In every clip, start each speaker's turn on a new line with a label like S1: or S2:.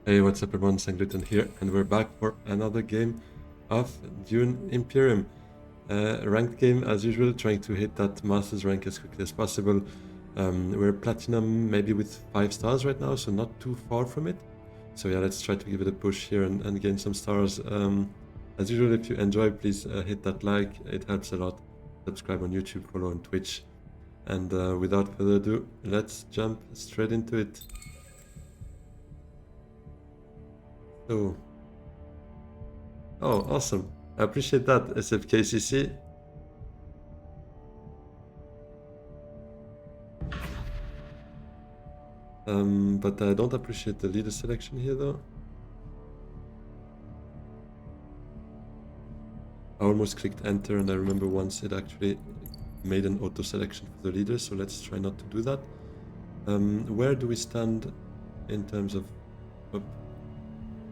S1: Hey, what's up everyone, Sangluton here, and we're back for another game of Dune Imperium. Ranked game as usual, trying to hit that Masters rank as quickly as possible. We're Platinum maybe with 5 stars right now, so not too far from it. So yeah, let's try to give it a push here and gain some stars. As usual, if you enjoy, please hit that like, it helps a lot. Subscribe on YouTube, follow on Twitch. And without further ado, let's jump straight into it. So, oh, awesome. I appreciate that, SFKCC. But I don't appreciate the leader selection here, though. I almost clicked enter, and I remember once it actually made an auto selection for the leader, so let's try not to do that. Where do we stand in terms of... Oh,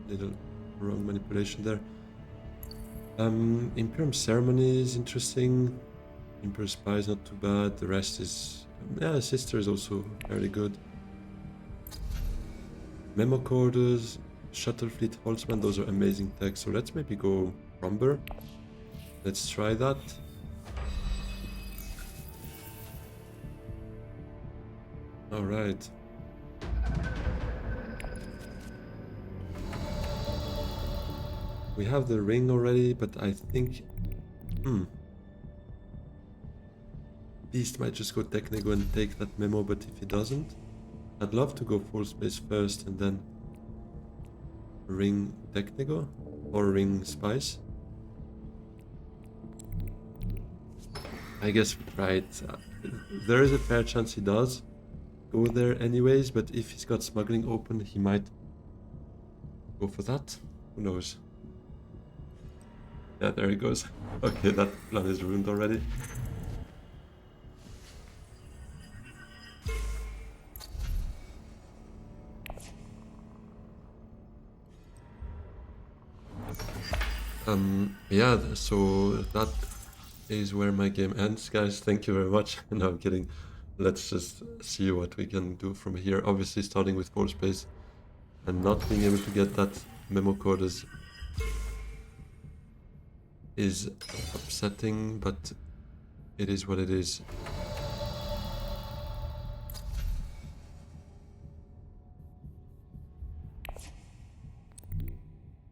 S1: little wrong manipulation there. Imperium Ceremony is interesting. Imperium Spy is not too bad. The rest is... yeah, Sister is also fairly good. Memo Corders, Shuttle Fleet Holtzman, those are amazing techs. So let's maybe go Rhombur. Let's try that. Alright. We have the ring already, but I think... Beast might just go Technigo and take that memo, but if he doesn't... I'd love to go full space first and then ring Technigo or ring Spice. I guess we try it. There is a fair chance he does go there anyways, but if he's got smuggling open, he might go for that. Who knows? Yeah, there he goes. Okay, that plan is ruined already. Yeah, so that is where my game ends, guys. Thank you very much. No, I'm kidding. Let's just see what we can do from here. Obviously, starting with 4 space and not being able to get that memo code is upsetting, but it is what it is. I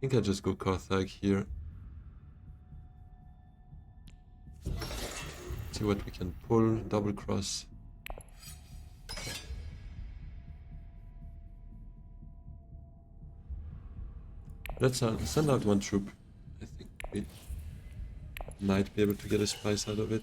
S1: think I'll just go Carthage here. See what we can pull. Double cross. Let's send out 1 troop. I think we might be able to get a spice out of it.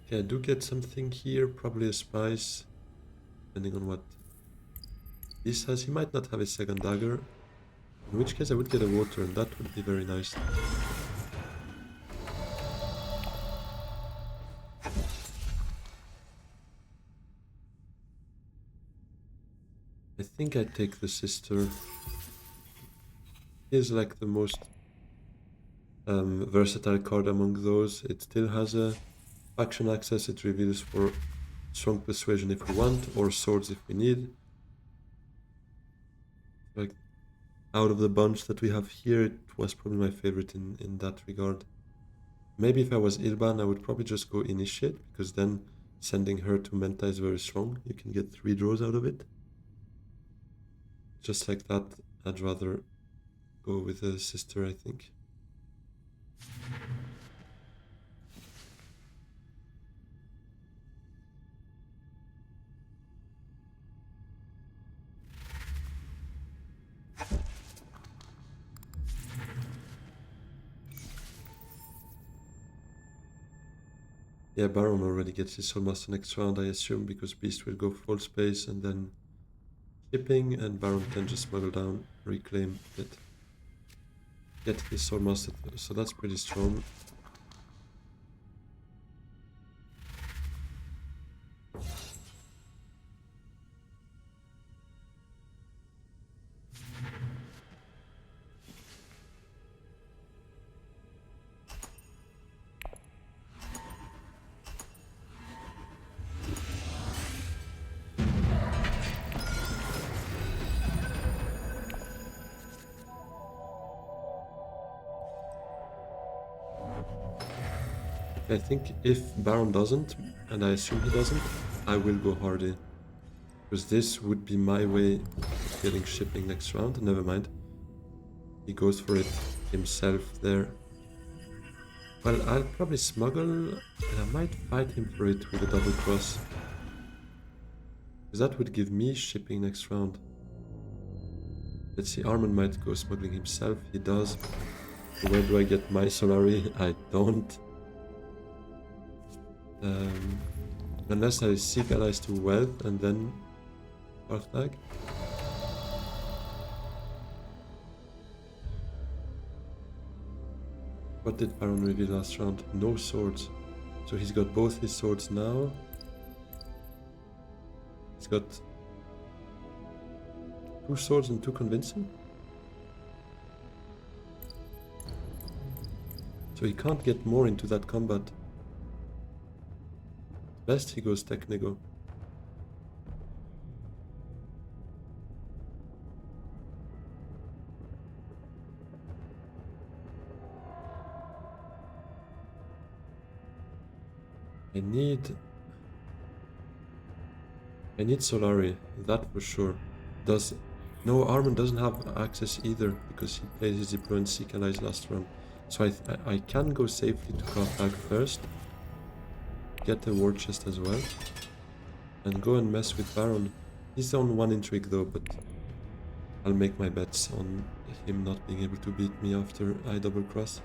S1: Okay, I do get something here, probably a spice, depending on what this has. He might not have a second dagger, in which case I would get a water, and that would be very nice. I think I take the sister. He is like the most versatile card among those. It still has a faction access. It reveals for strong persuasion if we want, or swords if we need. Like, out of the bunch that we have here, it was probably my favorite in that regard. Maybe if I was Ilban, I would probably just go Initiate, because then sending her to Menta is very strong. You can get 3 draws out of it. Just like that, I'd rather go with a sister, I think. Yeah, Baron already gets his Soulmaster next round, I assume, because Beast will go full space and then shipping, and Baron can just smuggle down, reclaim it, get his Soulmaster, so that's pretty strong. I think if Baron doesn't, and I assume he doesn't, I will go Hardy. Because this would be my way of getting shipping next round. Never mind. He goes for it himself there. Well, I'll probably smuggle, and I might fight him for it with a double cross. Because that would give me shipping next round. Let's see, Armand might go smuggling himself. He does. So where do I get my Solari? I don't. Unless I seek allies to wealth and then Pathlag. What did Baron reveal last round? No swords. So he's got both his swords now. He's got 2 swords and 2 convincing. So he can't get more into that combat. Best he goes tech nego. I need Solari, that for sure. No, Armand doesn't have access either because he played his deployment Seek Allies last round. So I can go safely to Karthag first, get the war chest as well, and go and mess with Baron. He's on 1 intrigue though, but I'll make my bets on him not being able to beat me after I double cross.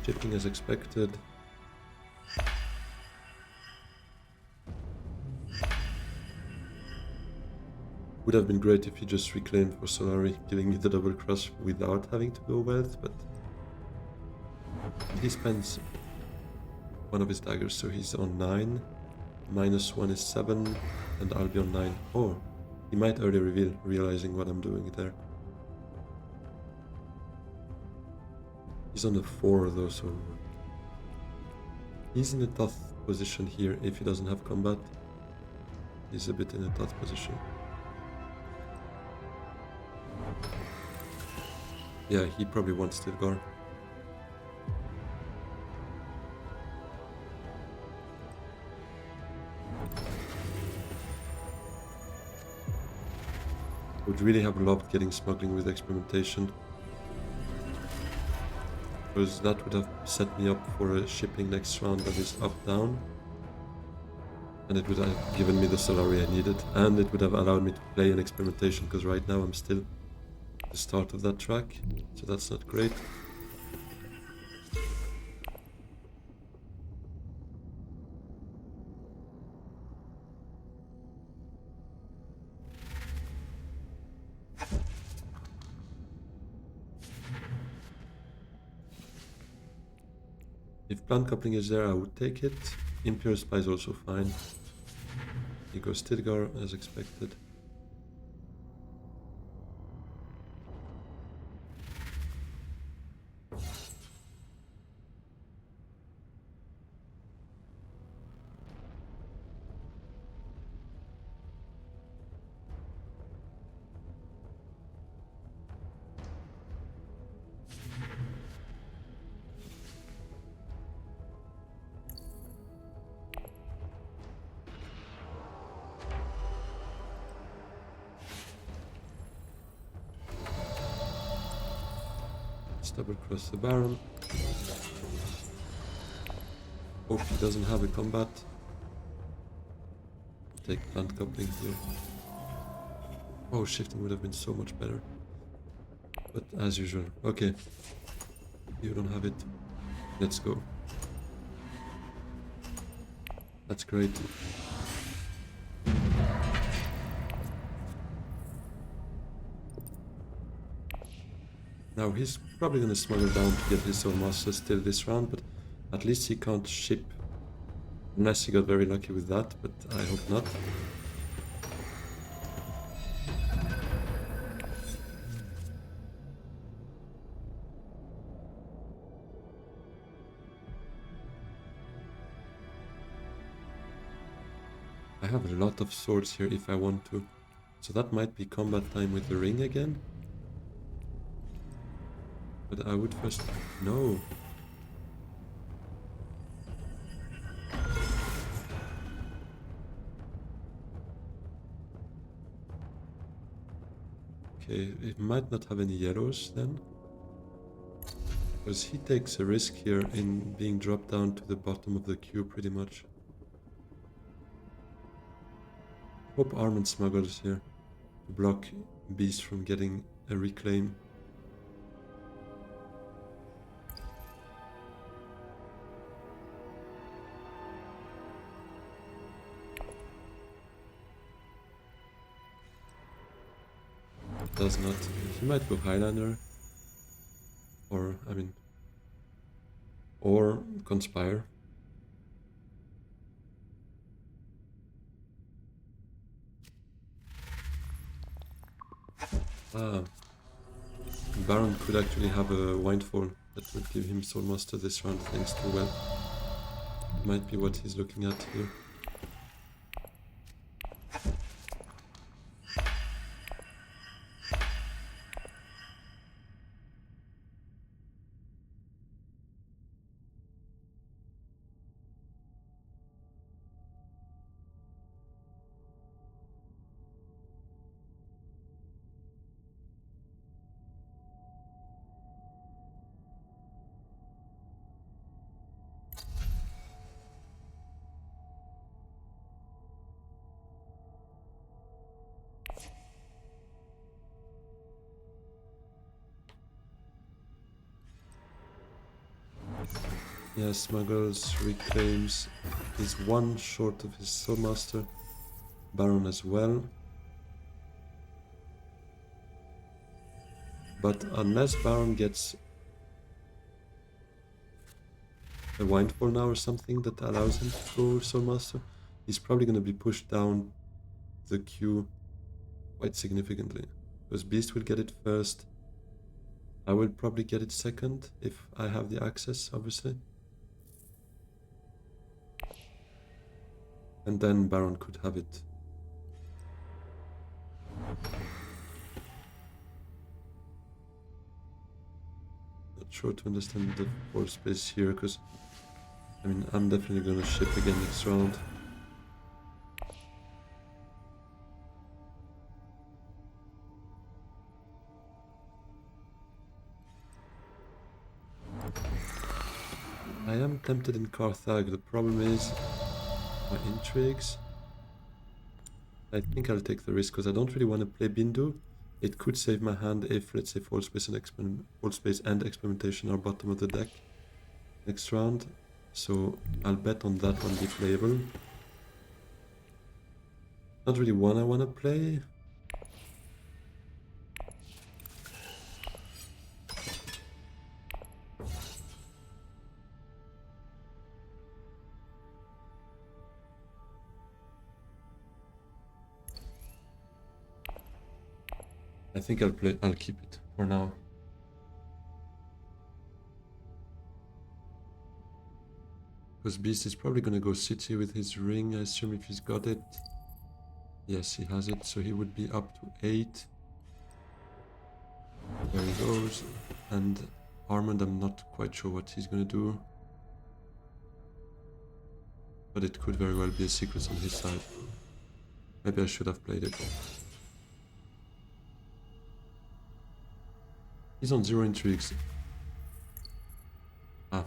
S1: Chipping as expected. Would have been great if he just reclaimed for Solari, giving me the double cross without having to go wealth, but he spends one of his daggers, so he's on 9. -1 is 7, and I'll be on 9. Oh, he might early reveal, realizing what I'm doing there. He's on the 4 though, so he's in a tough position here if he doesn't have combat. He's a bit in a tough position. Yeah, he probably wants Stilgar. Would really have loved getting smuggling with experimentation, because that would have set me up for a shipping next round that is up-down, and it would have given me the Solari I needed, and it would have allowed me to play an experimentation, because right now I'm still at the start of that track, so that's not great. If plant coupling is there, I would take it. Imperial Spy is also fine. He goes Stilgar as expected. Double cross the Baron. Hope he doesn't have a combat. take plant coupling here. Oh, shifting would have been so much better. But as usual. Okay. You don't have it. Let's go. That's great. Now he's probably gonna smuggle down to get his own master still this round, but at least he can't ship. Unless he got very lucky with that, but I hope not. I have a lot of swords here if I want to. So that might be combat time with the ring again. But I would first... No! Okay, it might not have any yellows then. Because he takes a risk here in being dropped down to the bottom of the queue pretty much. Hope Armand smuggles here to block Beast from getting a reclaim. Does not. He might go Highlander. Or, I mean... Or Conspire. Ah. Baron could actually have a Windfall that would give him Soulmaster this round thanks to well. Might be what he's looking at here. Yeah, smuggles, reclaims. He's one short of his Soulmaster. Baron as well. But unless Baron gets a Windfall now or something that allows him to go Soulmaster, he's probably going to be pushed down the queue quite significantly. Because Beast will get it first. I will probably get it second if I have the access, obviously. And then Baron could have it. Not sure to understand the force space here, because I mean, I'm definitely going to ship again next round. I am tempted in Carthage. The problem is my intrigues. I think I'll take the risk because I don't really want to play Bindu. It could save my hand if, let's say, Fall Space and Experimentation are bottom of the deck next round. So I'll bet on that one be playable. Not really one I want to play. I think I'll keep it for now. Because Beast is probably gonna go City with his ring, I assume, if he's got it. Yes, he has it, so he would be up to 8. There he goes. And Armand, I'm not quite sure what he's gonna do. But it could very well be a secret on his side. Maybe I should have played it. He's on 0 intrigues. Ah,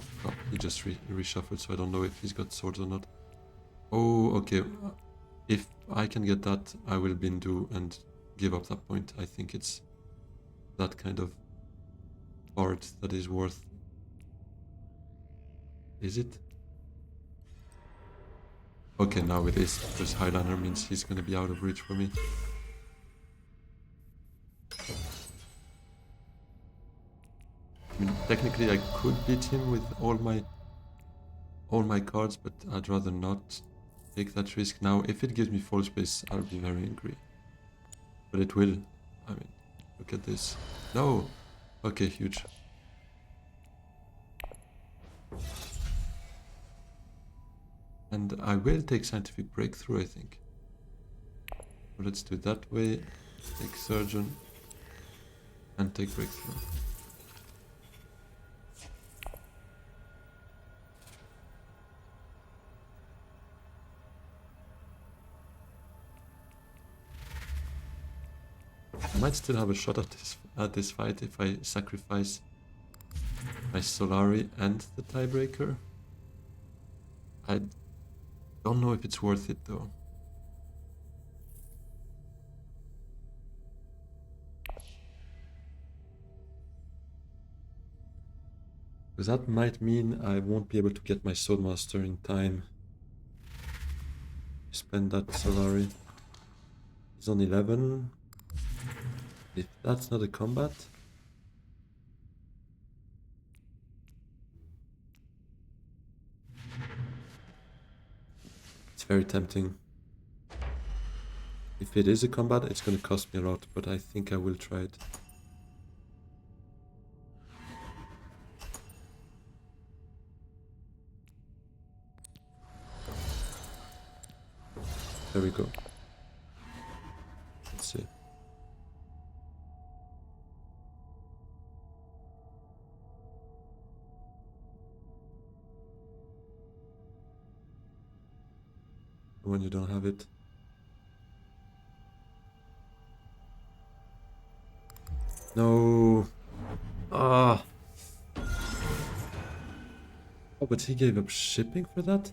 S1: he just reshuffled, so I don't know if he's got swords or not. Oh, okay. if I can get that, I will bindu and give up that point. I think it's that kind of part that is worth. Is it? Okay, now it is, because Highlander means he's gonna be out of reach for me. I mean, technically I could beat him with all my cards, but I'd rather not take that risk. Now, if it gives me full space, I'll be very angry. But it will. I mean, look at this. No! Okay, huge. And I will take Scientific Breakthrough, I think. So let's do it that way. Take Surgeon. And take Breakthrough. I might still have a shot at this fight if I sacrifice my Solari and the tiebreaker. I don't know if it's worth it though. Because that might mean I won't be able to get my Swordmaster in time. Spend that Solari. He's on 11. If that's not a combat. It's very tempting. If it is a combat, it's going to cost me a lot, but I think I will try it. There we go. Let's see. When you don't have it. No. Ah. Oh, but he gave up shipping for that?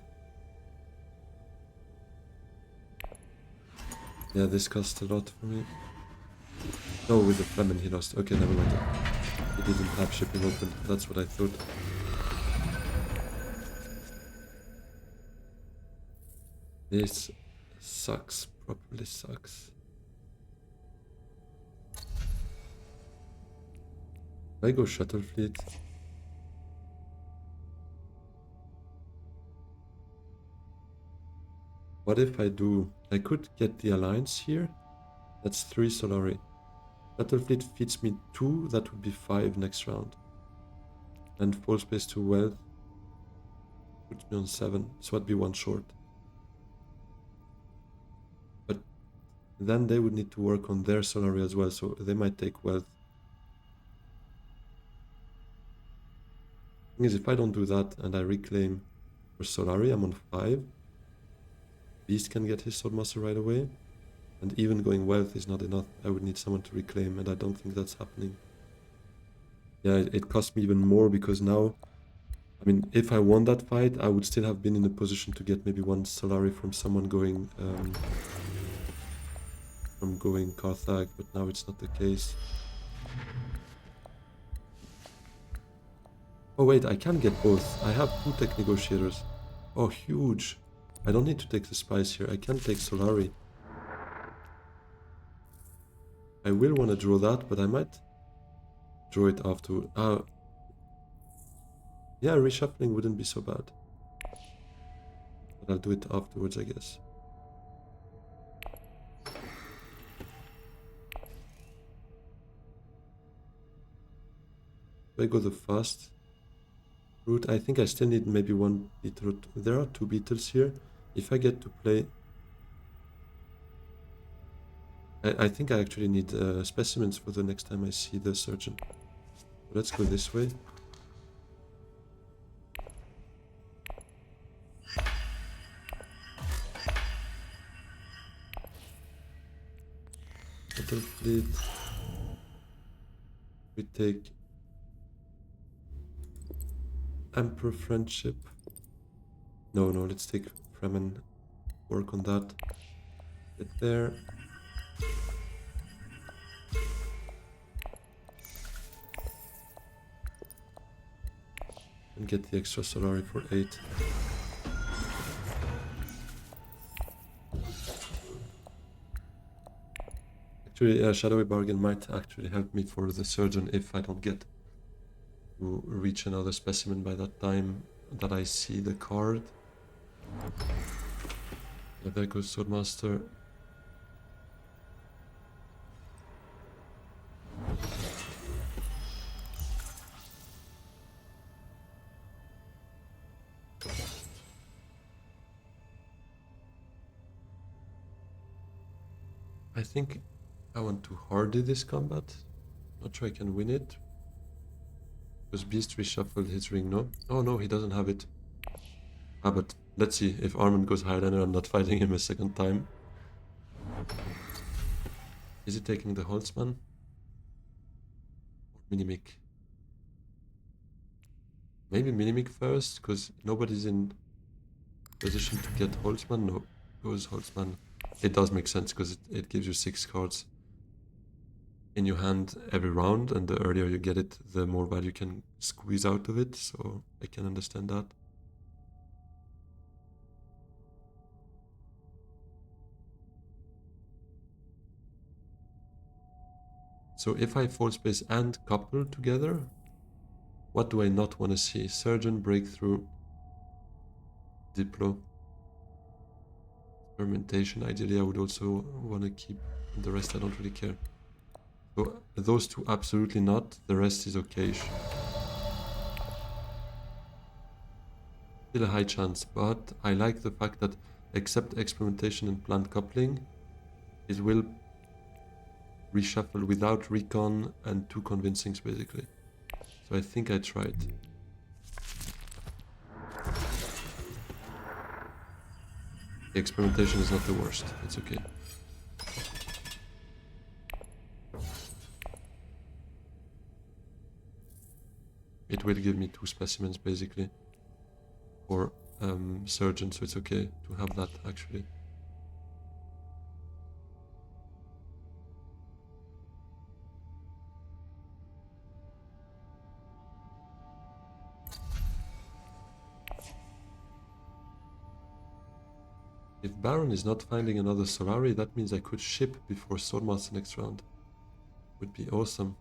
S1: Yeah, this cost a lot for me. No, with the Fremen he lost. Okay, never mind. He didn't have shipping open. That's what I thought. This sucks. Properly sucks. I go Shuttle Fleet. What if I do... I could get the Alliance here. That's 3 Solari. Shuttle Fleet feeds me 2, that would be 5 next round. And full space to wealth puts me on 7, so I'd be 1 short. But then they would need to work on their Solari as well, so they might take wealth. Thing is, if I don't do that and I reclaim for Solari, I'm on 5. Beast can get his Swordmaster right away. And even going wealth is not enough. I would need someone to reclaim, and I don't think that's happening. Yeah, it cost me even more because now, I mean, if I won that fight, I would still have been in a position to get maybe 1 Solari from someone going Carthage, but now it's not the case. Oh wait, I can get both. I have 2 tech negotiators. Oh, huge. I don't need to take the spies here. I can take Solari. I will want to draw that, but I might draw it after. Yeah, reshuffling wouldn't be so bad. But I'll do it afterwards, I guess. If I go the fast route, I think I still need maybe 1 beetle. There are 2 beetles here. If I get to play... I think I actually need specimens for the next time I see the surgeon. Let's go this way. Battle fleet. We take Emperor Friendship. No, let's take Fremen. Work on that. Get there. And get the extra Solari for 8. Actually, Shadowy Bargain might actually help me for the Surgeon if I don't get to reach another specimen by that time that I see the card. Yeah, there goes Swordmaster. I think I want to hardy this combat. Not sure I can win it. Because Beast reshuffled his ring, no? Oh no, he doesn't have it. Ah, but let's see. If Armand goes Highlander, I'm not fighting him a second time. Is he taking the Holtzman? Or Minimic? Maybe Minimic first, because nobody's in position to get Holtzman. No, goes Holtzman. It does make sense, because it gives you 6 cards in your hand every round, and the earlier you get it, the more value you can squeeze out of it, so I can understand that. So if I Force Space and couple together, what do I not want to see? Surgeon, Breakthrough, Diplo, Fermentation. Ideally I would also want to keep the rest, I don't really care. So those two absolutely not, the rest is okay. Still a high chance, but I like the fact that except Experimentation and Plant Coupling, it will reshuffle without Recon and 2 Convincings basically. So I think I tried. The Experimentation is not the worst, it's okay. It will give me 2 specimens basically, or Surgeon, so it's okay to have that actually. If Baron is not finding another Solari, that means I could ship before Swordmaster next round. Would be awesome.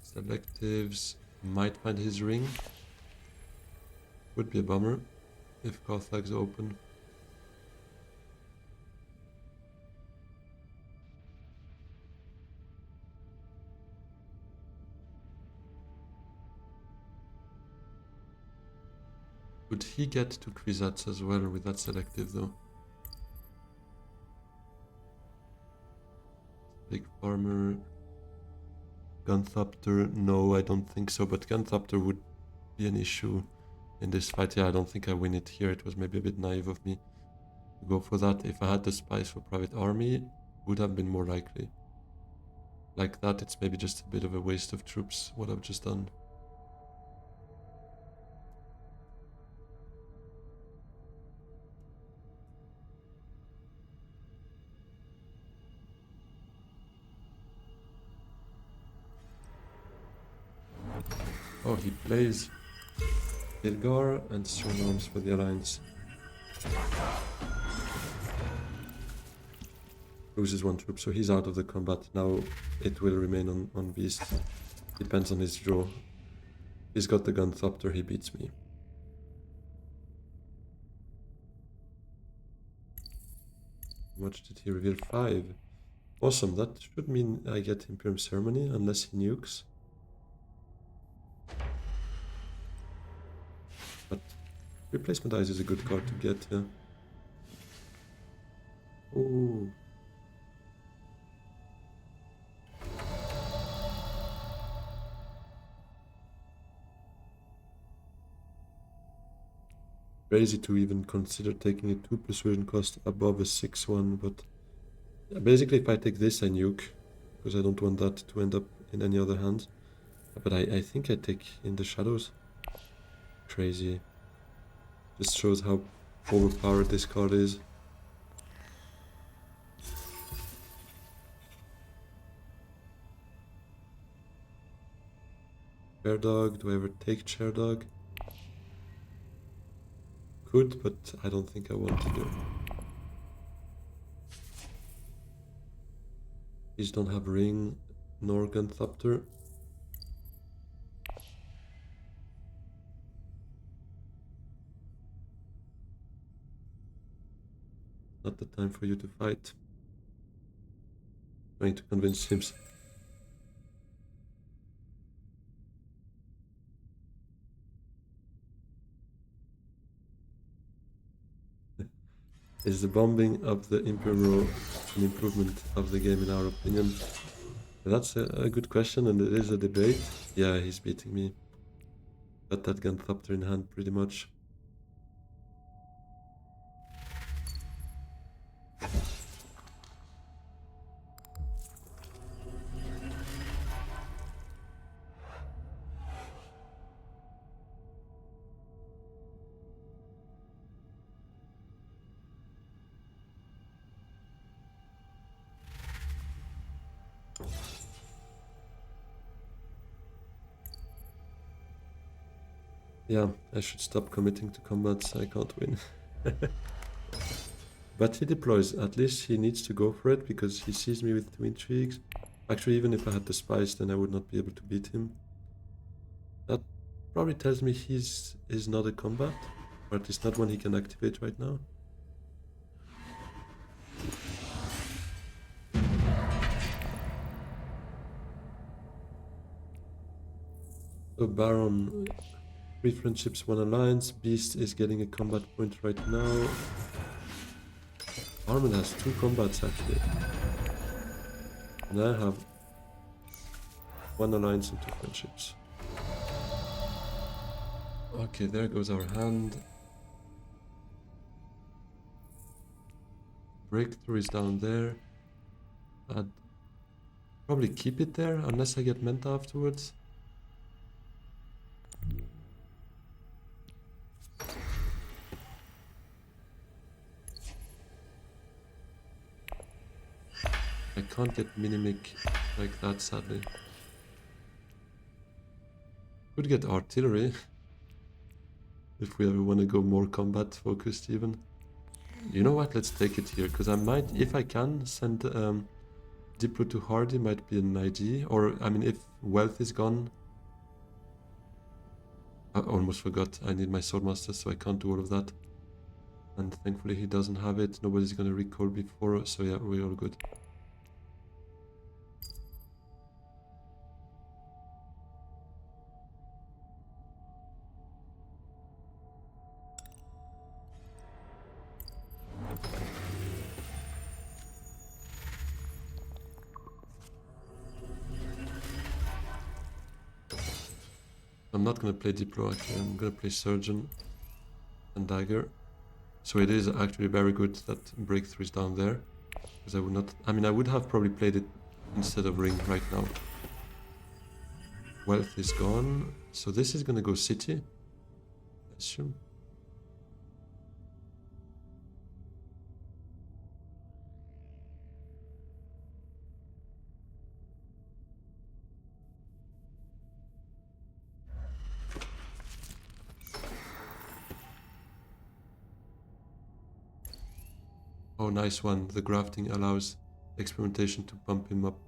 S1: Selectives might find his ring. Would be a bummer if Carthag's open. Would he get to Kwisatz as well with that selective though? Big Farmer. Gunthopter, no, I don't think so, but Gunthopter would be an issue in this fight. Yeah, I don't think I win it here. It was maybe a bit naive of me to go for that. If I had the spice for Private Army, would have been more likely. Like that, it's maybe just a bit of a waste of troops, what I've just done. Oh, he plays Ilgar and Strong Arms for the Alliance. Loses 1 troop, so he's out of the combat. Now it will remain on Beast. Depends on his draw. He's got the Gunthopter, he beats me. How much did he reveal? 5. Awesome, that should mean I get Imperium Ceremony, unless he nukes. But Replacement Eyes is a good card to get, yeah. Ooh. Crazy to even consider taking a 2 persuasion cost above a 6-1, but Basically, if I take this, I nuke, because I don't want that to end up in any other hands. But I think I take in the shadows. Crazy. Just shows how overpowered this card is. Chair Dog, do I ever take Chair Dog? Could, but I don't think I want to do. These don't have Ring nor Gunthopter. Not the time for you to fight. Trying to convince him. Is the bombing of the Imperium row an improvement of the game in our opinion? That's a good question, and it is a debate. Yeah, he's beating me. Got that Gunthopter in hand pretty much. Yeah, I should stop committing to combats, I can't win. But he deploys, at least he needs to go for it, because he sees me with 2 intrigues. Actually, even if I had the spice, then I would not be able to beat him. That probably tells me he's not a combat, or at least not one he can activate right now. So Baron, 3 friendships, 1 alliance. Beast is getting a combat point right now. Armin has 2 combats actually. And I have 1 alliance and 2 friendships. Okay, there goes our hand. Breakthrough is down there. I'd probably keep it there unless I get Menta afterwards. I can't get Minimic like that, sadly. Could get artillery if we ever want to go more combat focused even. You know what, let's take it here, because I might, if I can, send Diplo to Hardy might be an idea. Or, I mean, if wealth is gone... I almost forgot, I need my Swordmaster, so I can't do all of that. And thankfully he doesn't have it, nobody's gonna recall before, so yeah, we're all good. I'm not gonna play Diplo actually, I'm gonna play Surgeon and Dagger. So it is actually very good that Breakthrough is down there. Because I would not... I mean, I would have probably played it instead of Ring right now. Wealth is gone. So this is gonna go City, I assume. Oh, nice one. The grafting allows experimentation to bump him up.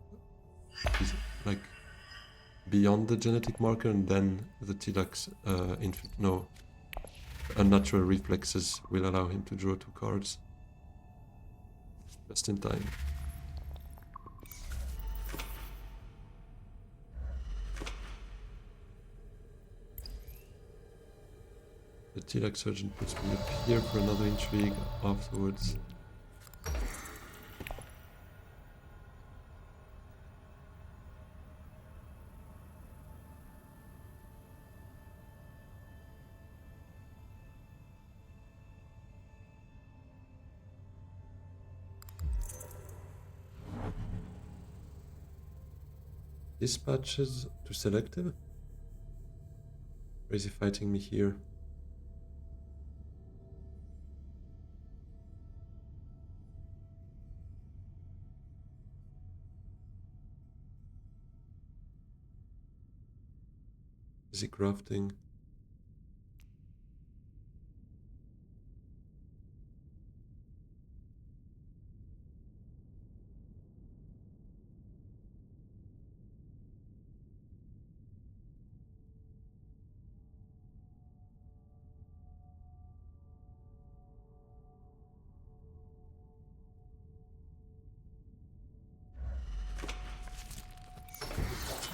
S1: He's like beyond the genetic marker, and then the Tilax unnatural reflexes will allow him to draw 2 cards. Just in time. The Tilax Surgeon puts me up here for another intrigue afterwards. Dispatches to selective? Or is he fighting me here? Is he crafting?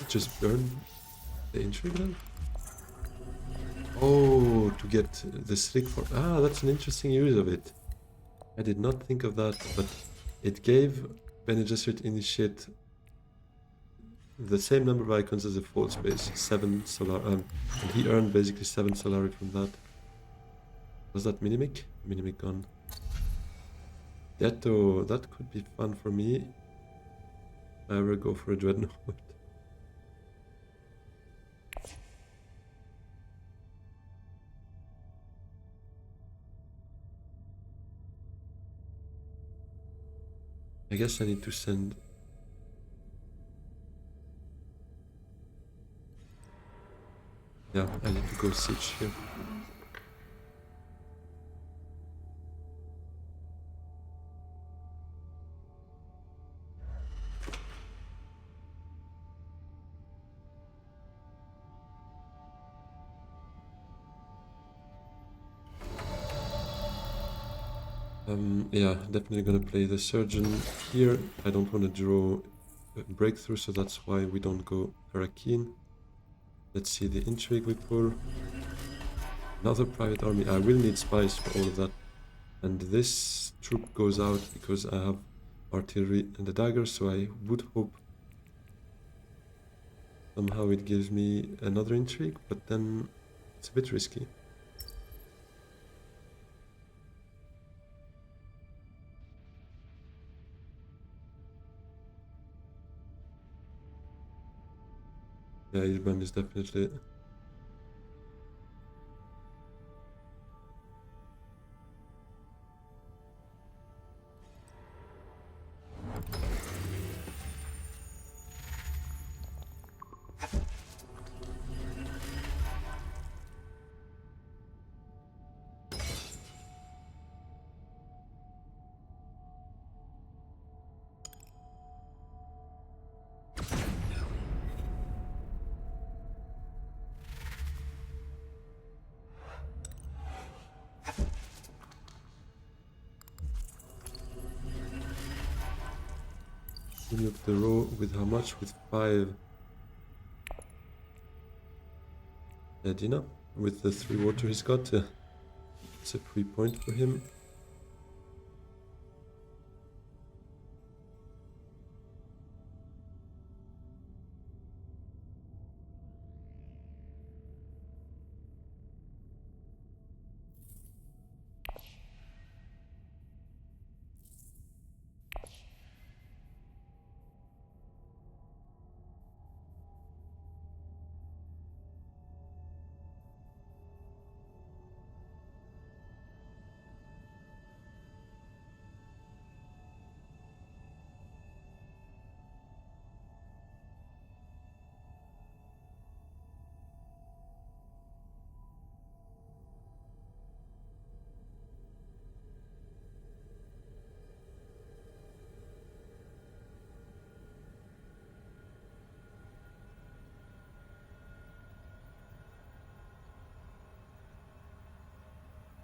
S1: Just burn the intrigue then? Oh, to get the slick for... Ah, that's an interesting use of it. I did not think of that, but it gave Bene Gesserit Initiate the same number of icons as a Fault Space, 7 solar, and he earned basically 7 Solari from that. Was that Minimic? Minimic gone. Detto, that could be fun for me. If I ever go for a Dreadnought. I guess I need to send... Yeah, I need to go siege here. Yeah, definitely gonna play the Surgeon here. I don't want to draw a breakthrough, so that's why we don't go Harakeen. Let's see the intrigue we pull. Another private army. I will need spies for all of that. And this troop goes out because I have artillery and the dagger, so I would hope somehow it gives me another intrigue, but then it's a bit risky. Yeah, Irban is definitely... Up the row with how much? With 5 Dina. With the 3 water he's got, it's a free point for him.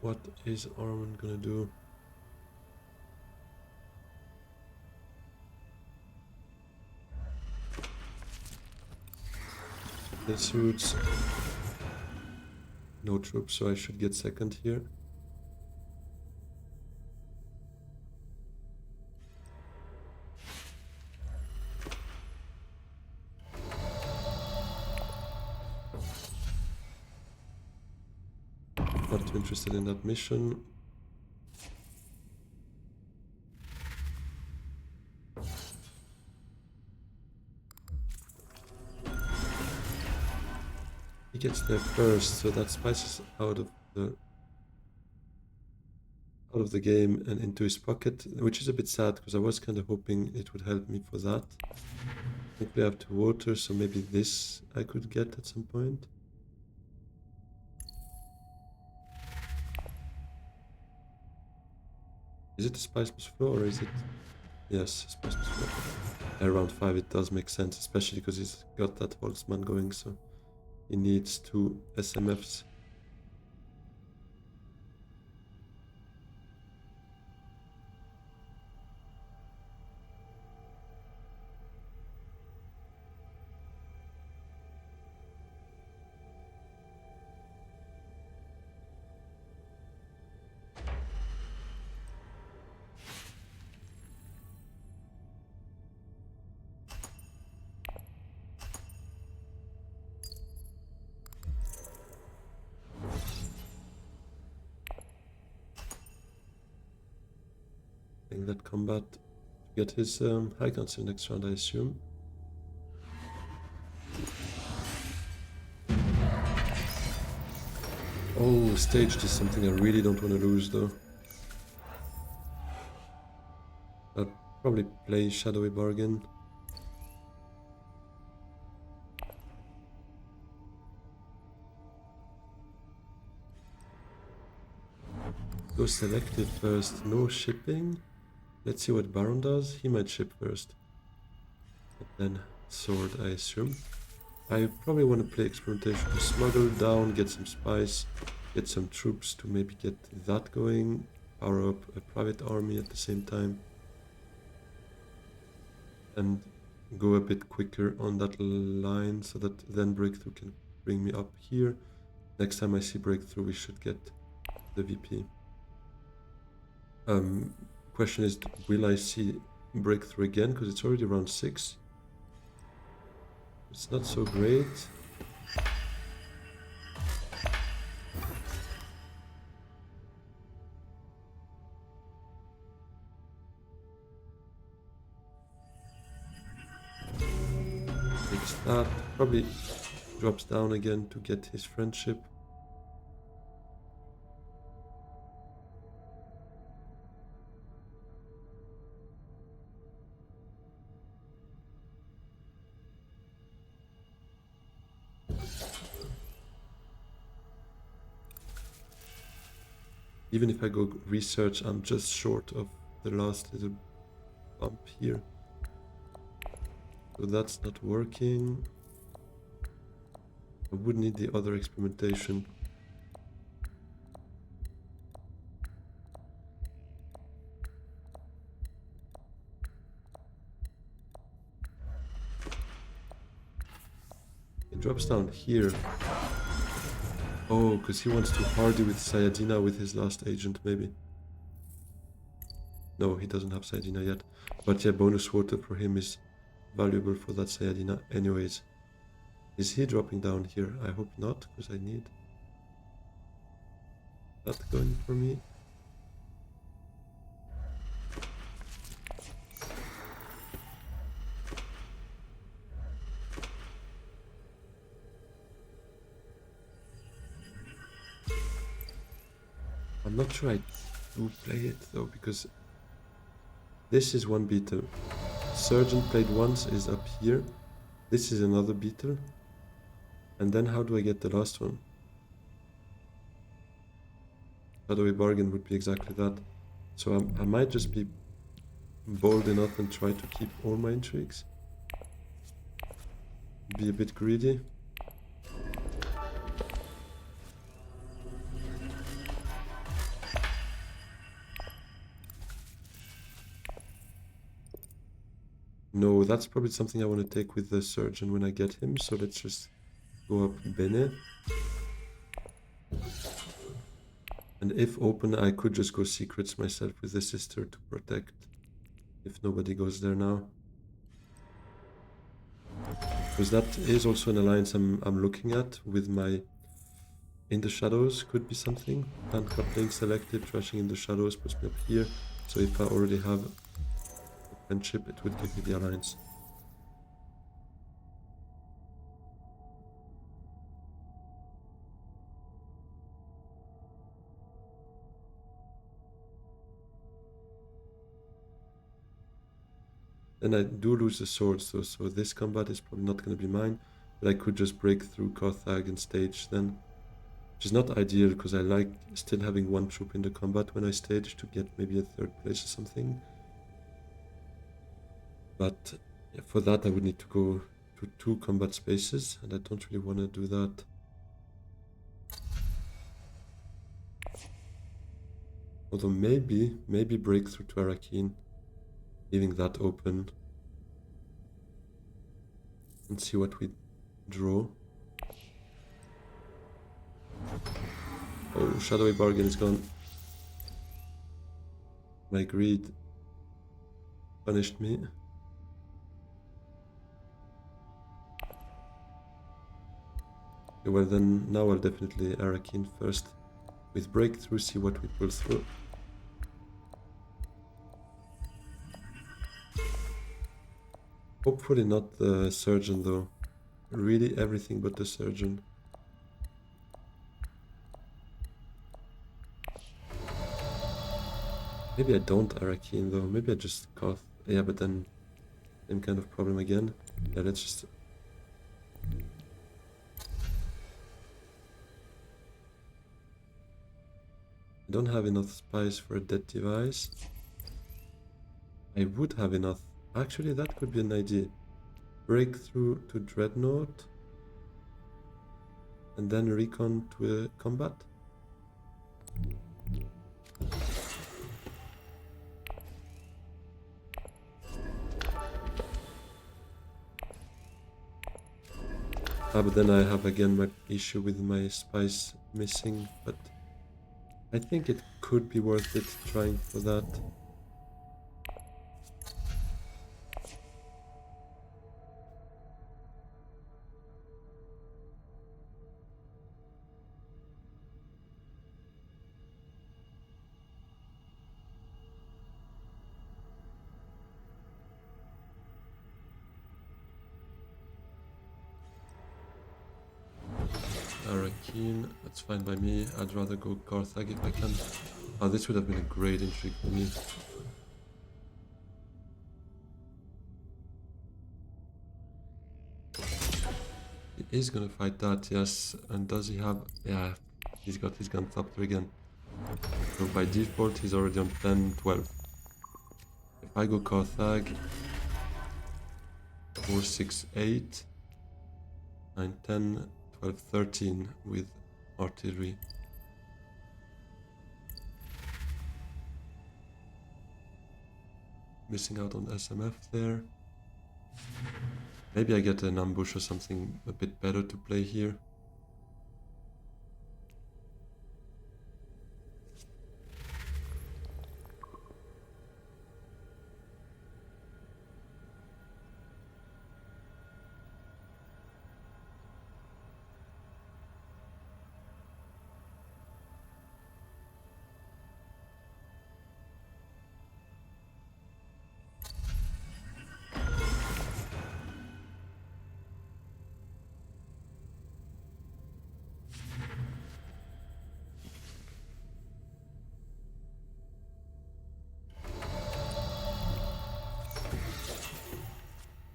S1: What is Armin gonna do? The suits. No troops, so I should get second here. Not too interested in that mission. He gets there first, so that spices out of the game and into his pocket, which is a bit sad because I was kind of hoping it would help me for that. I think we have to water, so maybe this I could get at some point. Is it a spice must flow or is it? Yes, spice must flow. Around 5 it does make sense, especially because he's got that Holtzman going, so he needs 2 SMFs. That combat to get his high council next round, I assume. Oh, staged is something I really don't want to lose though. I'll probably play Shadowy Bargain. Go selected first, no shipping. Let's see what Baron does. He might ship first. And then sword, I assume. I probably want to play experimentation to smuggle down, get some spice, get some troops to maybe get that going, power up a private army at the same time, and go a bit quicker on that line so that then breakthrough can bring me up here. Next time I see breakthrough, we should get the VP. Question is, will I see breakthrough again? Because it's already round 6. It's not so great. Takes that, probably drops down again to get his friendship. Even if I go research, I'm just short of the last little bump here. So that's not working. I would need the other experimentation. It drops down here. Oh, because he wants to hardy with Sayadina with his last agent, maybe. No, he doesn't have Sayadina yet. But yeah, bonus water for him is valuable for that Sayadina anyways. Is he dropping down here? I hope not, because I need that going for me. I'm not sure I do play it though, because this is one beetle. Surgeon played once is up here. This is another beetle. And then how do I get the last one? Shadowy Bargain would be exactly that. So I might just be bold enough and try to keep all my intrigues. Be a bit greedy. No, that's probably something I want to take with the surgeon when I get him, so let's just go up Bene. And if open, I could just go secrets myself with the sister to protect, if nobody goes there now. Because that is also an alliance I'm looking at with my In the Shadows, could be something. Plant coupling selected, trashing in the shadows puts me up here. So if I already have friendship, it would give me the alliance. Then I do lose the sword, so this combat is probably not going to be mine. But I could just break through Carthage and stage then. Which is not ideal, because I like still having one troop in the combat when I stage to get maybe a third place or something. But yeah, for that I would need to go to 2 combat spaces, and I don't really want to do that. Although maybe break through to Arakeen, leaving that open. And see what we draw. Oh, Shadowy Bargain is gone. My greed punished me. Okay, well then, now I'll definitely Arakeen first. With breakthrough, see what we pull through. Hopefully not the surgeon though. Really everything but the surgeon. Maybe I don't Arakeen though. Maybe I just cough. Yeah, but then same kind of problem again. Yeah, let's just... I don't have enough spice for a dead device. I would have enough. Actually, that could be an idea. Breakthrough to Dreadnought. And then recon to a combat. Ah, but then I have again my issue with my spice missing, but I think it could be worth it trying for that. Arakeen, that's fine by me. I'd rather go Carthage if I can. Oh, this would have been a great intrigue for me. He is gonna fight that, yes. And does he have... Yeah, he's got his guns up there again. So by default, he's already on 10, 12. If I go Carthage, 4, 6, 8, 9, 10, 12, 13 with artillery. Missing out on SMF there. Maybe I get an ambush or something a bit better to play here.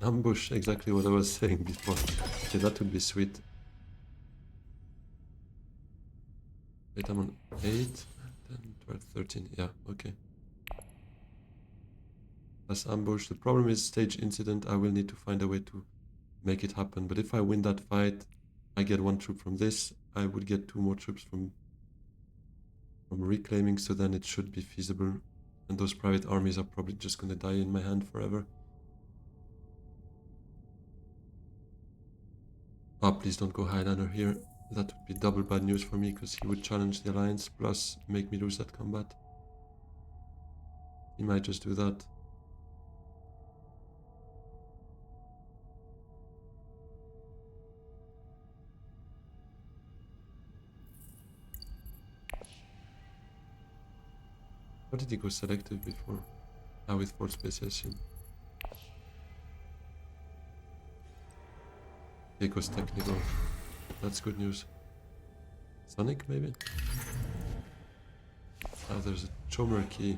S1: Ambush, exactly what I was saying before. Okay, that would be sweet. Wait, I'm on 8, 10, 12, 13. Yeah, okay. That's ambush. The problem is stage incident. I will need to find a way to make it happen. But if I win that fight, I get 1 troop from this. I would get 2 more troops from reclaiming, so then it should be feasible. And those private armies are probably just gonna die in my hand forever. Oh, please don't go Highlander here. That would be double bad news for me, because he would challenge the alliance, plus make me lose that combat. He might just do that. How did he go selective before? Ah, with force speciation. He goes technical. That's good news. Sonic, maybe? Ah, there's a Chomer key.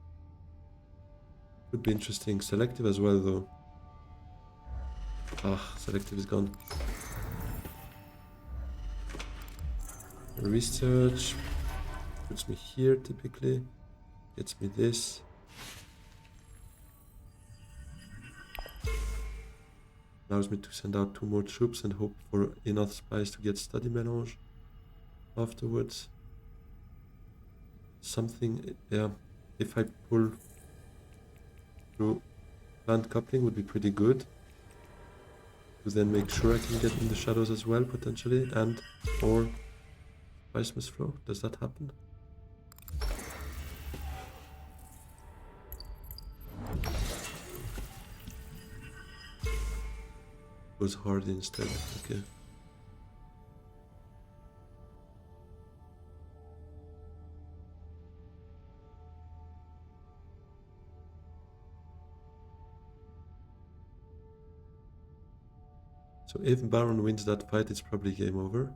S1: Could be interesting. Selective as well, though. Ah, selective is gone. Research puts me here typically. Gets me this. Allows me to send out 2 more troops and hope for enough spies to get study melange afterwards. Something, yeah. If I pull through plant coupling would be pretty good. To then make sure I can get in the shadows as well, potentially, and or Spice flow. Does that happen? Goes hard instead. Okay. So if Baron wins that fight, it's probably game over.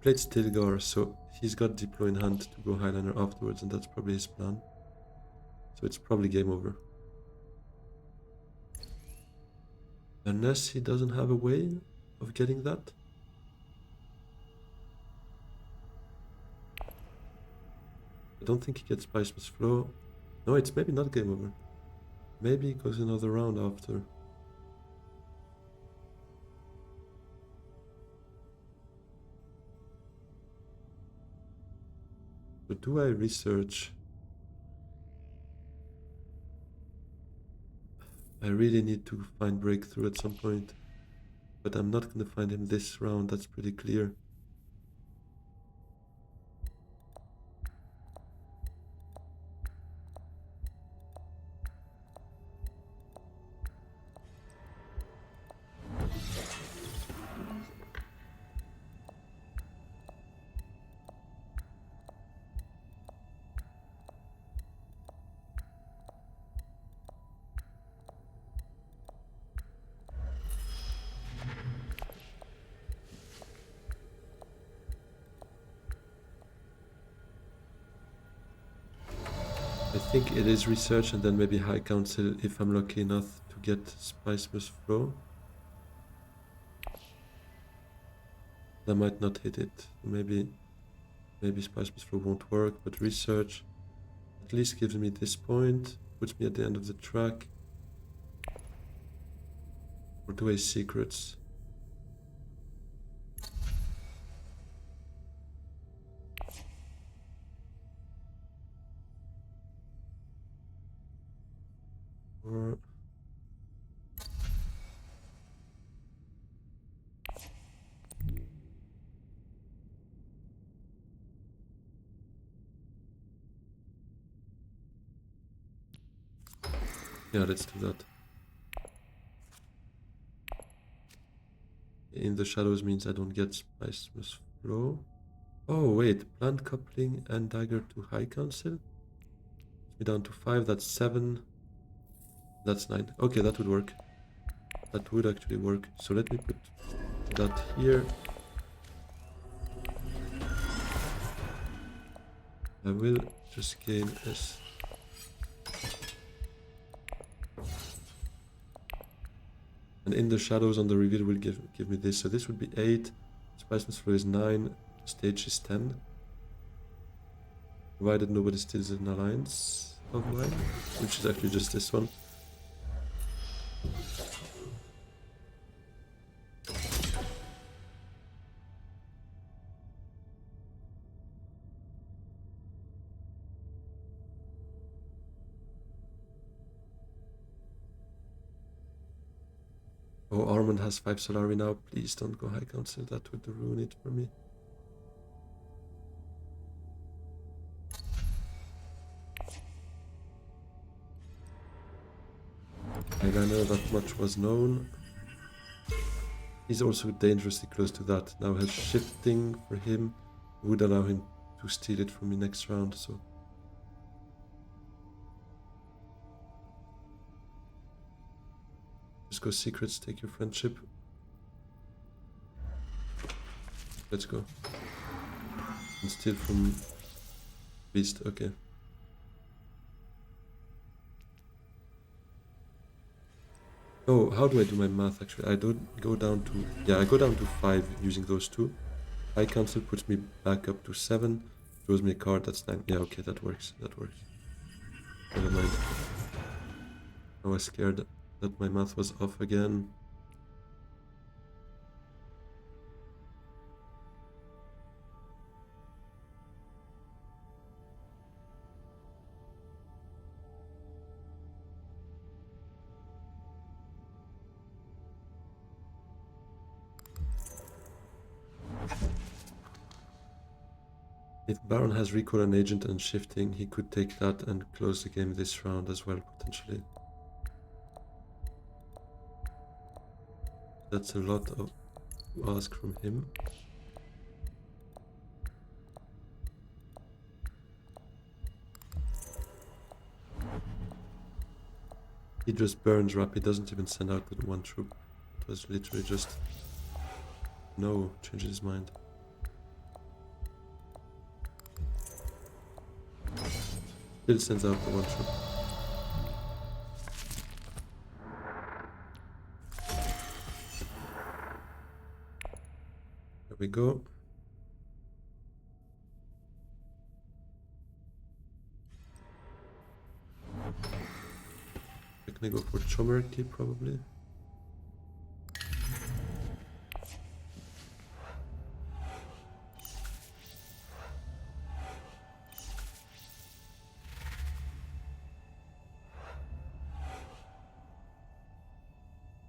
S1: Played Stilgar, so he's got Deploy in hand to go Highliner afterwards, and that's probably his plan. So it's probably game over. Unless he doesn't have a way of getting that. I don't think he gets Spicemas Flow. No, it's maybe not game over. Maybe he goes another round after. So do I research? I really need to find breakthrough at some point. But I'm not going to find him this round, that's pretty clear. I think it is research and then maybe High Council if I'm lucky enough to get Spicemas Flow. I might not hit it. Maybe Spicemas Flow won't work, but research at least gives me this point, puts me at the end of the track. Or do I secrets? Or yeah, let's do that. In the shadows means I don't get Spicemas Flow. Oh wait, plant coupling and dagger to High Council. Puts me down to 5, that's 7. That's 9. Okay, that would work. That would actually work. So let me put that here. I will just gain this. And in the shadows on the reveal will give me this. So this would be 8. Spicemas Flow is 9. Stage is 10. Provided nobody steals an alliance of mine, which is actually just this one. Oh, Armand has 5 Solari now. Please don't go High Council. That would ruin it for me. I know that much was known. He's also dangerously close to that. Now his shifting for him would allow him to steal it from me next round, so... Just go secrets, take your friendship. Let's go. And steal from Beast, okay. Oh, how do I do my math actually? I don't go down to... Yeah, I go down to 5 using those two. High cancel puts me back up to 7. Draws me a card, that's 9. Yeah, okay, that works. That works. Never mind. I was scared that my math was off again. If Baron has recall on agent and shifting, he could take that and close the game this round as well, potentially. That's a lot of to ask from him. He just burns Rap, he doesn't even send out with one troop. It was literally just... No, changes his mind. Still sends out the one troop. There we go. I'm gonna go for Chomerky probably.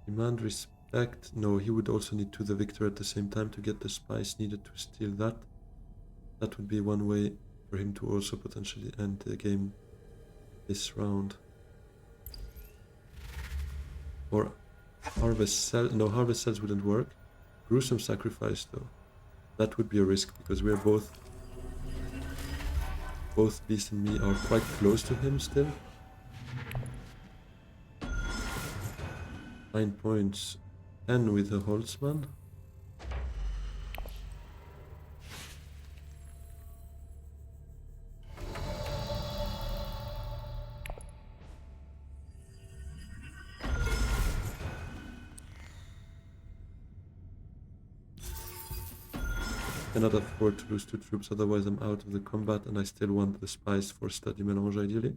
S1: Demand respect. No, he would also need to the victor at the same time to get the spice needed to steal that. That would be one way for him to also potentially end the game this round. Or Harvest Cell. No, Harvest Cells wouldn't work. Gruesome Sacrifice though. That would be a risk because we're both Beast and me are quite close to him still. 9 points. 10 with the Holtzman. Cannot afford to lose 2 troops, otherwise I'm out of the combat and I still want the spice for Study Melange ideally.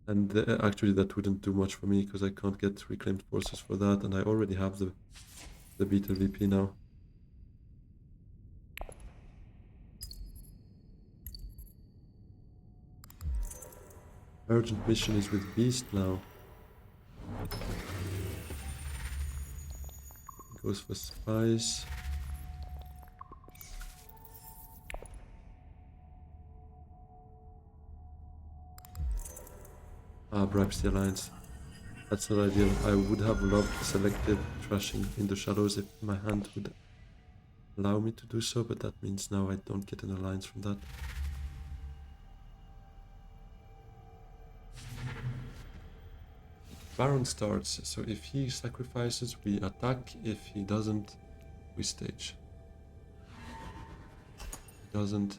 S1: And actually that wouldn't do much for me because I can't get reclaimed forces for that and I already have the Beetle VP now. Urgent mission is with Beast now. Goes for spice. Ah, bribes the alliance. That's not ideal. I would have loved selective trashing in the shadows if my hand would allow me to do so, but that means now I don't get an alliance from that. Baron starts, so if he sacrifices, we attack. If he doesn't, we stage. If he doesn't,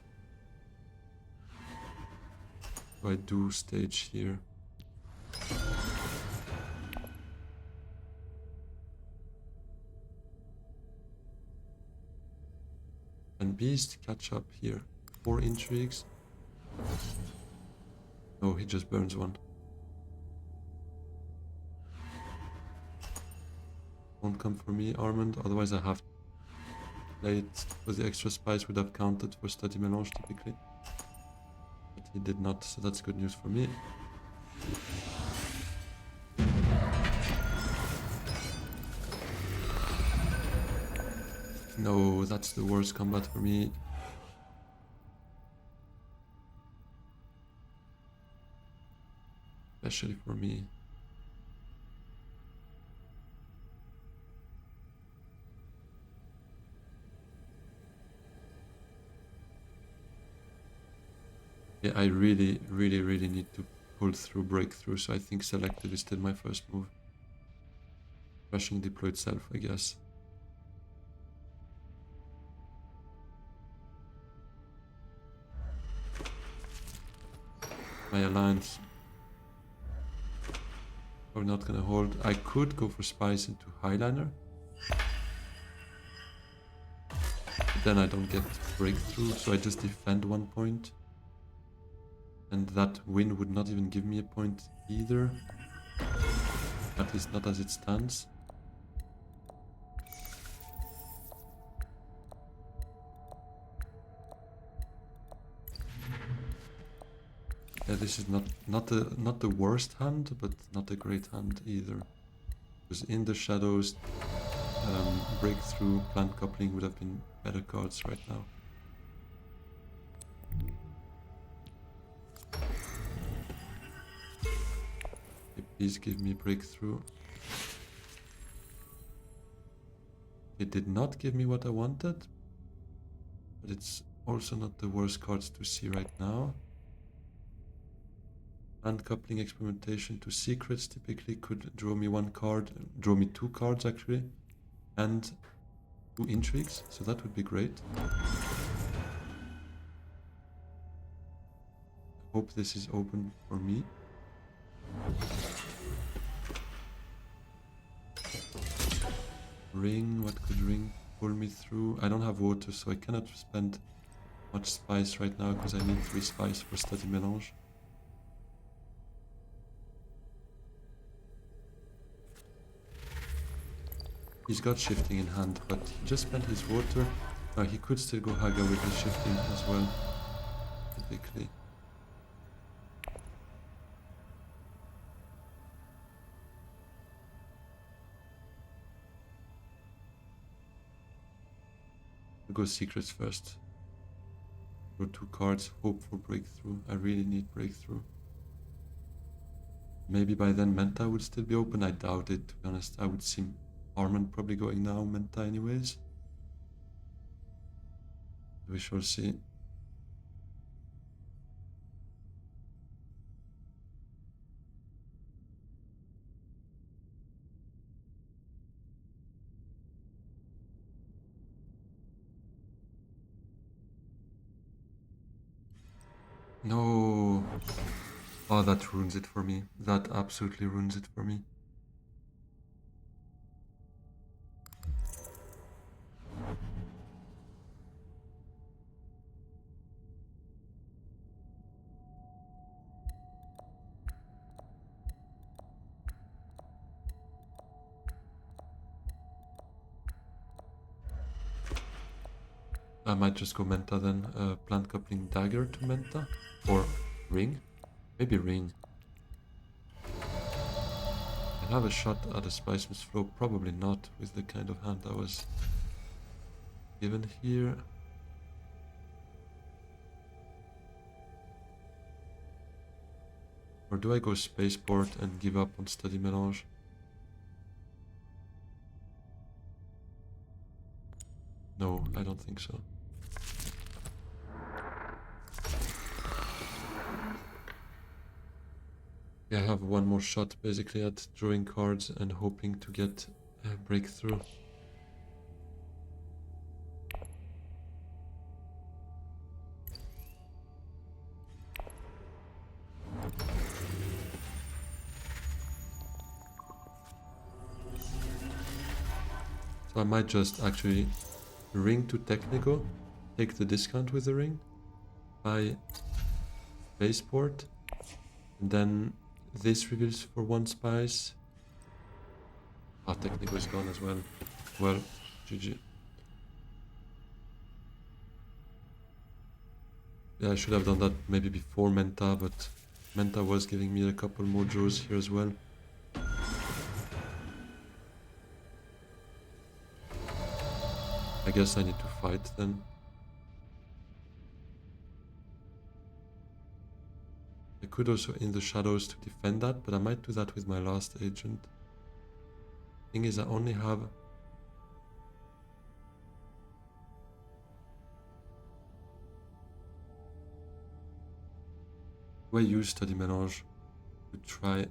S1: I do stage here. And Beast catch up here. 4 intrigues. Oh, he just burns one. Won't come for me, Armand, otherwise I have to play it because the extra spice would have counted for Study Melange typically. But he did not, so that's good news for me. No, that's the worst combat for me. Especially for me. Yeah, I really need to pull through breakthrough, so I think selective is still my first move. Rushing deploy itself, I guess. My alliance. Probably not gonna hold. I could go for spice into highliner. But then I don't get breakthrough, so I just defend 1 point. And that win would not even give me a point either. At least not as it stands. Yeah, this is not the worst hand, but not a great hand either. Because in the shadows, breakthrough, plant coupling would have been better cards right now. Okay, please give me breakthrough. It did not give me what I wanted, but it's also not the worst cards to see right now. And coupling experimentation to secrets typically could draw me 1 card, draw me 2 cards actually, and 2 intrigues, so that would be great. I hope this is open for me. Ring, what could ring pull me through? I don't have water, so I cannot spend much spice right now because I need 3 spice for Study Melange. He's got shifting in hand, but he just spent his water. Now he could still go Haga with his shifting as well, typically. We'll go secrets first. Draw 2 cards, hope for breakthrough. I really need breakthrough. Maybe by then Menta would still be open. I doubt it, to be honest. I would see Armand probably going now, Menta anyways. We shall see. No. Oh, that ruins it for me. That absolutely ruins it for me. I might just go Menta then. Plant coupling dagger to Menta. Or ring. Maybe ring. I'll have a shot at a Spice Mist Flow. Probably not with the kind of hand I was given here. Or do I go Spaceport and give up on Study Melange? No, I don't think so. Yeah, I have 1 more shot basically at drawing cards and hoping to get a breakthrough. So I might just actually ring to Technico, take the discount with the ring, buy Spaceport, and then this reveals for 1 spice. Ah, Technico is gone as well. Well, GG. Yeah, I should have done that maybe before Menta, but Menta was giving me a couple more draws here as well. I guess I need to fight then. I could also in the shadows to defend that, but I might do that with my last agent. Thing is, I only have... Do I use Study Melange to try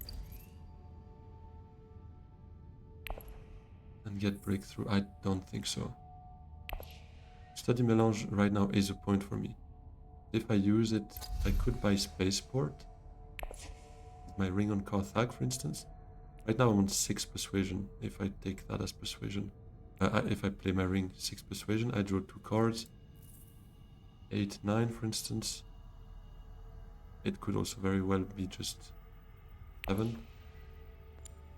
S1: and get breakthrough? I don't think so. Study Melange right now is a point for me. If I use it, I could buy Spaceport with my ring on Carthag, for instance. Right now I'm on 6 persuasion, if I take that as persuasion. If I play my ring 6 persuasion, I draw 2 cards. 8, 9 for instance. It could also very well be just 7.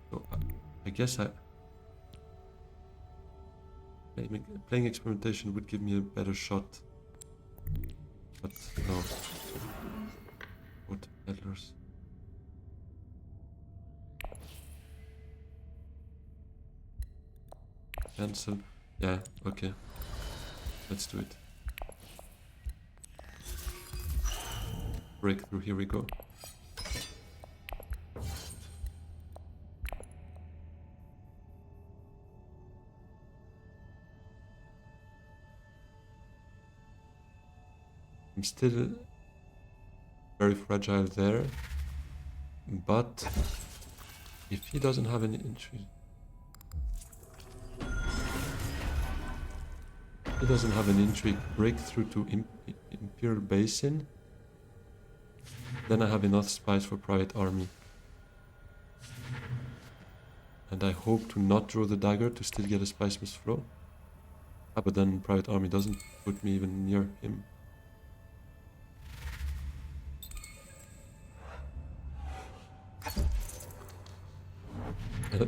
S1: So I guess playing experimentation would give me a better shot. But no. What peddlers? Cancel. Yeah, okay. Let's do it. Breakthrough, here we go. I'm still very fragile there, but if he doesn't have any intrigue, breakthrough to Imperial Basin, then I have enough spice for Private Army. And I hope to not draw the dagger to still get a spice must flow. But then Private Army doesn't put me even near him.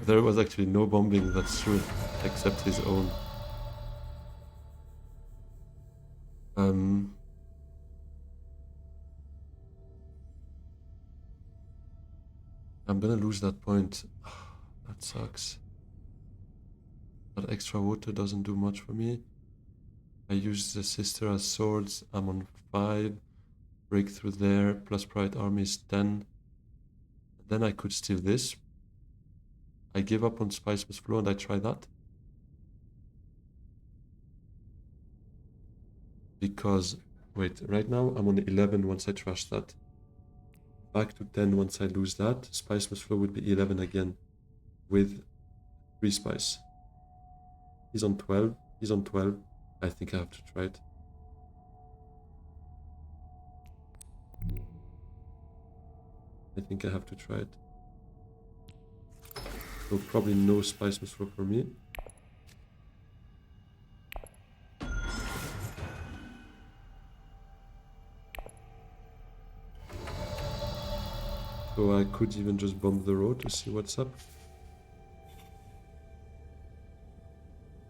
S1: There was actually no bombing, that's true, except his own. I'm gonna lose that point. That sucks. That extra water doesn't do much for me. I use the sister as swords. I'm on 5. Breakthrough there, plus Private Army is 10. Then I could steal this. I give up on Spice Must Flow and I try that. Because, wait, right now I'm on 11 once I trash that. Back to 10 once I lose that. Spice Must Flow would be 11 again. With 3 spice. He's on 12. He's on 12. I think I have to try it. I think I have to try it. So probably no spice must flow for me. So I could even just bomb the road to see what's up.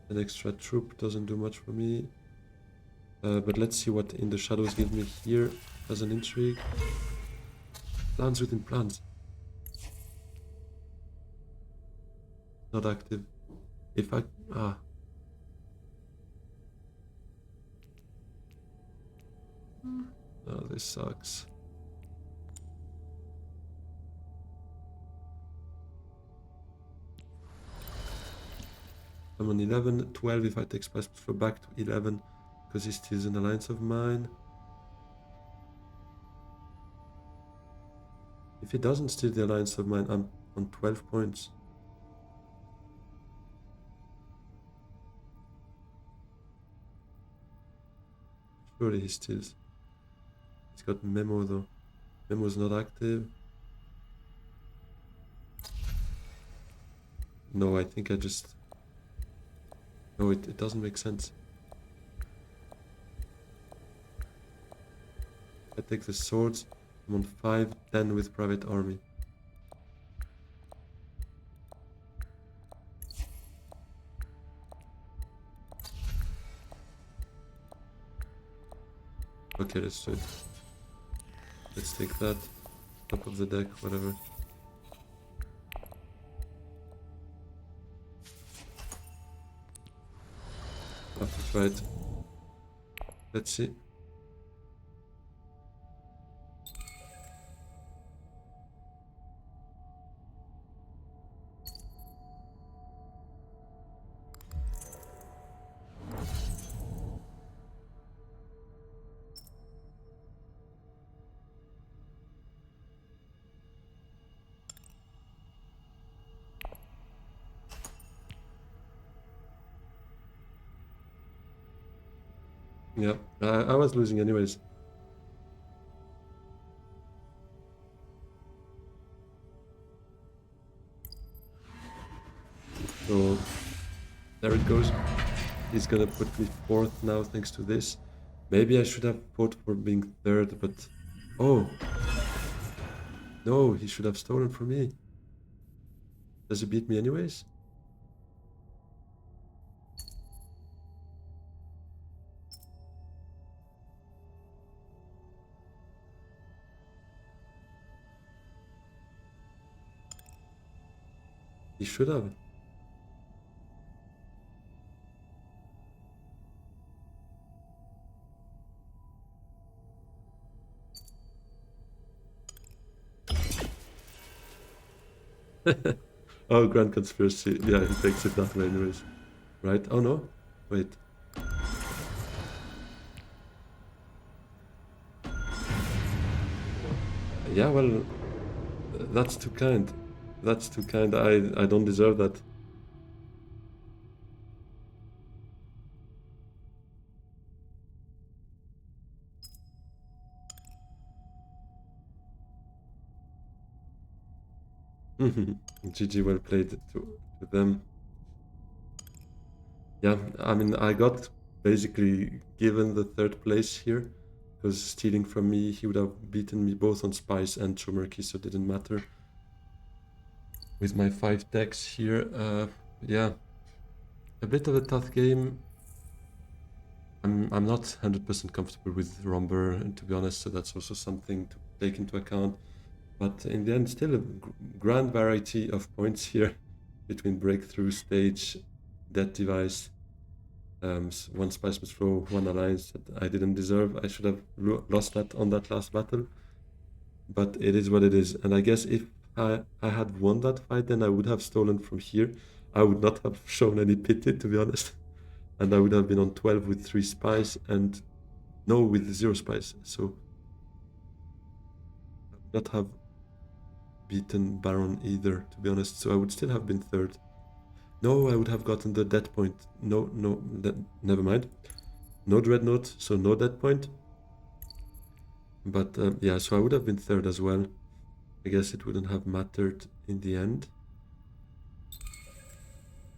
S1: An extra troop doesn't do much for me. But let's see what In the Shadows give me here as an intrigue. Plans within plans. Not active. If I... Oh, this sucks. I'm on 11, 12 if I take spice flow back to 11 because he steals an alliance of mine. If he doesn't steal the alliance of mine, I'm on 12 points. Surely he steals. He's got Memo though. Memo's not active. No, I think I just... No, it doesn't make sense. I take the swords. I'm on 5, 10 with Private Army. Okay, let's do it. Let's take that. Top of the deck, whatever. I have to try it. Let's see. Yeah, I was losing anyways. So there it goes. He's gonna put me fourth now thanks to this. Maybe I should have fought for being third, but... Oh! No, he should have stolen from me. Does he beat me anyways? He should have. Oh, Grand Conspiracy. Yeah, he takes it that way anyways. Right? Oh no. Wait. Yeah, well, that's too kind. That's too kind. I don't deserve that. GG, well played to them. Yeah, I mean, I got basically given the third place here, because stealing from me, he would have beaten me both on Spice and Chomerky, so it didn't matter. With my 5 decks here, yeah, a bit of a tough game. I'm not 100% comfortable with Rhombur, to be honest, so that's also something to take into account. But in the end, still a grand variety of points here between Breakthrough, Stage, Death Device, one Spice Must Flow, one Alliance that I didn't deserve. I should have lost that on that last battle. But it is what it is. And I guess if I had won that fight, then I would have stolen from here. I would not have shown any pity, to be honest. And I would have been on 12 with 3 spies and no, with 0 spies. So I would not have beaten Baron either, to be honest. So I would still have been third. No, I would have gotten the death point. No, never mind. No Dreadnought, so no death point. But yeah, so I would have been third as well. I guess it wouldn't have mattered in the end.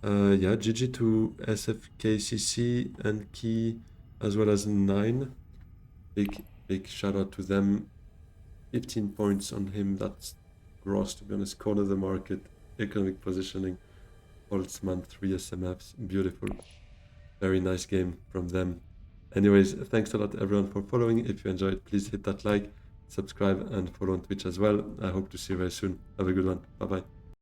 S1: Yeah, GG to SFKCC and Key as well as 9. Big shout out to them. 15 points on him. That's gross, to be honest. Corner the market, economic positioning, Holtzman, 3 SMFs. Beautiful. Very nice game from them. Anyways, thanks a lot everyone for following. If you enjoyed, please hit that like, subscribe, and follow on Twitch as well. I hope to see you very soon. Have a good one. Bye bye.